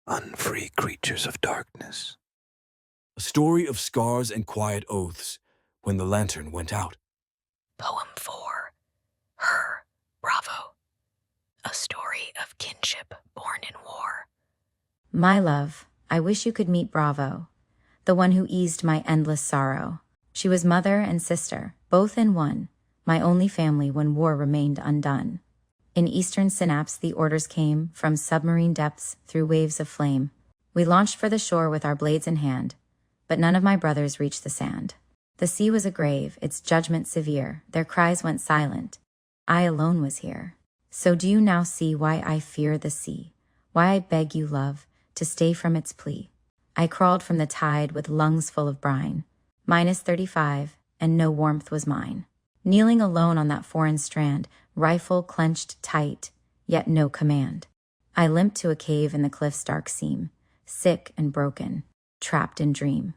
Unfree Creatures of Darkness. A story of scars and quiet oaths when the lantern went out. Poem 4. Her, Bravo. A story of kinship born in war. My love, I wish you could meet Bravo, the one who eased my endless sorrow. She was mother and sister, both in one, my only family when war remained undone. In eastern synapse the orders came from submarine depths through waves of flame. We launched for the shore with our blades in hand, but none of my brothers reached the sand. The sea was a grave, its judgment severe, their cries went silent. I alone was here. So do you now see why I fear the sea, why I beg you, love, to stay from its plea? I crawled from the tide with lungs full of brine, -35, and no warmth was mine. Kneeling alone on that foreign strand, rifle clenched tight, yet no command. I limped to a cave in the cliff's dark seam, sick and broken, trapped in dream.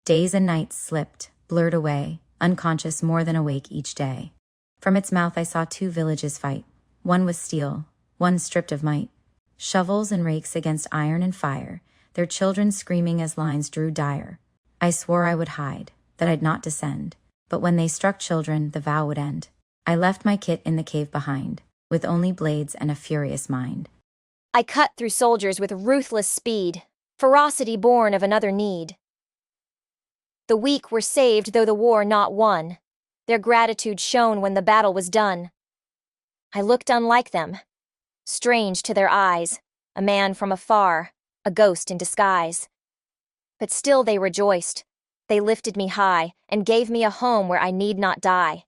Days and nights slipped, blurred away, unconscious more than awake each day. From its mouth I saw 2 villages fight, one with steel, one stripped of might. Shovels and rakes against iron and fire, their children screaming as lines drew dire. I swore I would hide, that I'd not descend, but when they struck children, the vow would end. I left my kit in the cave behind, with only blades and a furious mind. I cut through soldiers with ruthless speed, ferocity born of another need. The weak were saved though the war not won. Their gratitude shone when the battle was done. I looked unlike them, strange to their eyes, a man from afar, a ghost in disguise. But still they rejoiced. They lifted me high and gave me a home where I need not die.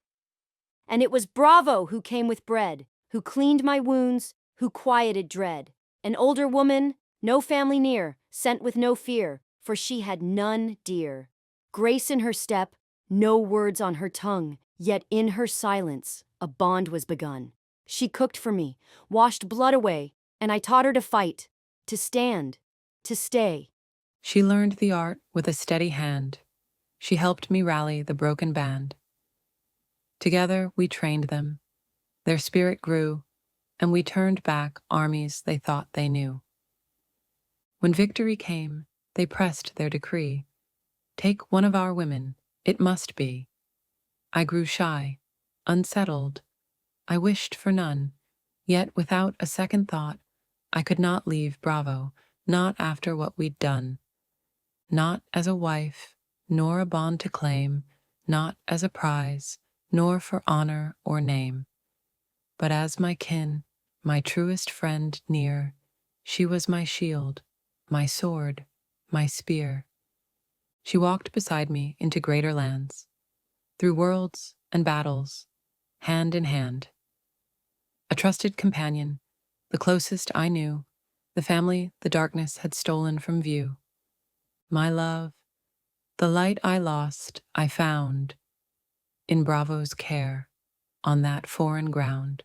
And it was Bravo who came with bread, who cleaned my wounds, who quieted dread. An older woman, no family near, sent with no fear, for she had none dear. Grace in her step, no words on her tongue, yet in her silence a bond was begun. She cooked for me, washed blood away, and I taught her to fight, to stand, to stay. She learned the art with a steady hand. She helped me rally the broken band. Together we trained them. Their spirit grew, and we turned back armies they thought they knew. When victory came, they pressed their decree. Take one of our women, it must be. I grew shy, unsettled. I wished for none, yet without a second thought, I could not leave Bravo, not after what we'd done. Not as a wife, nor a bond to claim, not as a prize, nor for honor or name. But as my kin, my truest friend near, she was my shield, my sword, my spear. She walked beside me into greater lands, through worlds and battles, hand in hand. A trusted companion, the closest I knew, the family the darkness had stolen from view. My love, the light I lost, I found in Bravo's care on that foreign ground.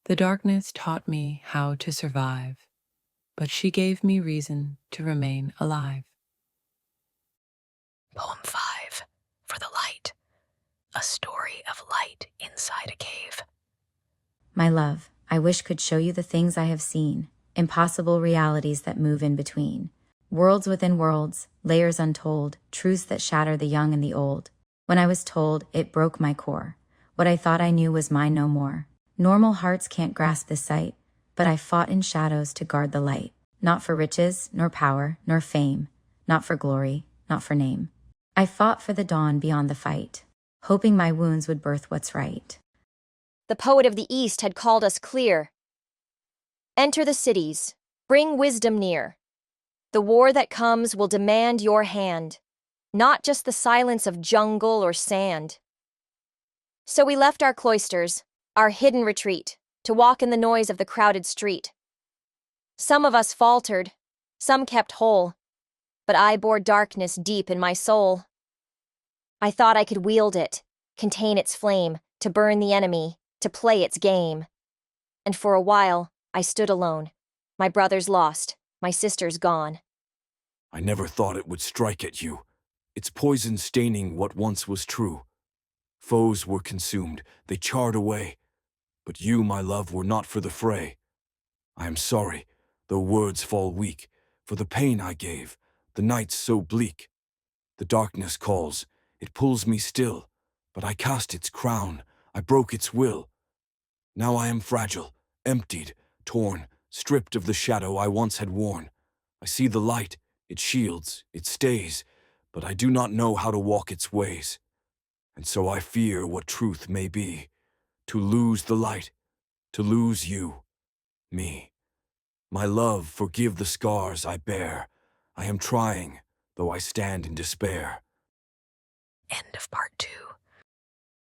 The darkness taught me how to survive, but she gave me reason to remain alive. Poem 5. For the light. A story of light inside a cave. My love, I wish could show you the things I have seen, impossible realities that move in between. Worlds within worlds, layers untold, truths that shatter the young and the old. When I was told, it broke my core. What I thought I knew was mine no more. Normal hearts can't grasp this sight, but I fought in shadows to guard the light. Not for riches, nor power, nor fame. Not for glory, not for name. I fought for the dawn beyond the fight, hoping my wounds would birth what's right. The poet of the East had called us clear. Enter the cities, bring wisdom near. The war that comes will demand your hand, not just the silence of jungle or sand. So we left our cloisters, our hidden retreat, to walk in the noise of the crowded street. Some of us faltered, some kept whole, but I bore darkness deep in my soul. I thought I could wield it, contain its flame, to burn the enemy, to play its game. And for a while, I stood alone, my brothers lost, my sisters gone. I never thought it would strike at you, its poison staining what once was true. Foes were consumed, they charred away, but you, my love, were not for the fray. I am sorry, though words fall weak, for the pain I gave, the nights so bleak. The darkness calls, it pulls me still, but I cast its crown, I broke its will. Now I am fragile, emptied, torn, stripped of the shadow I once had worn. I see the light, it shields, it stays, but I do not know how to walk its ways. And so I fear what truth may be, to lose the light, to lose you, me. My love, forgive the scars I bear. I am trying, though I stand in despair. End of part 2.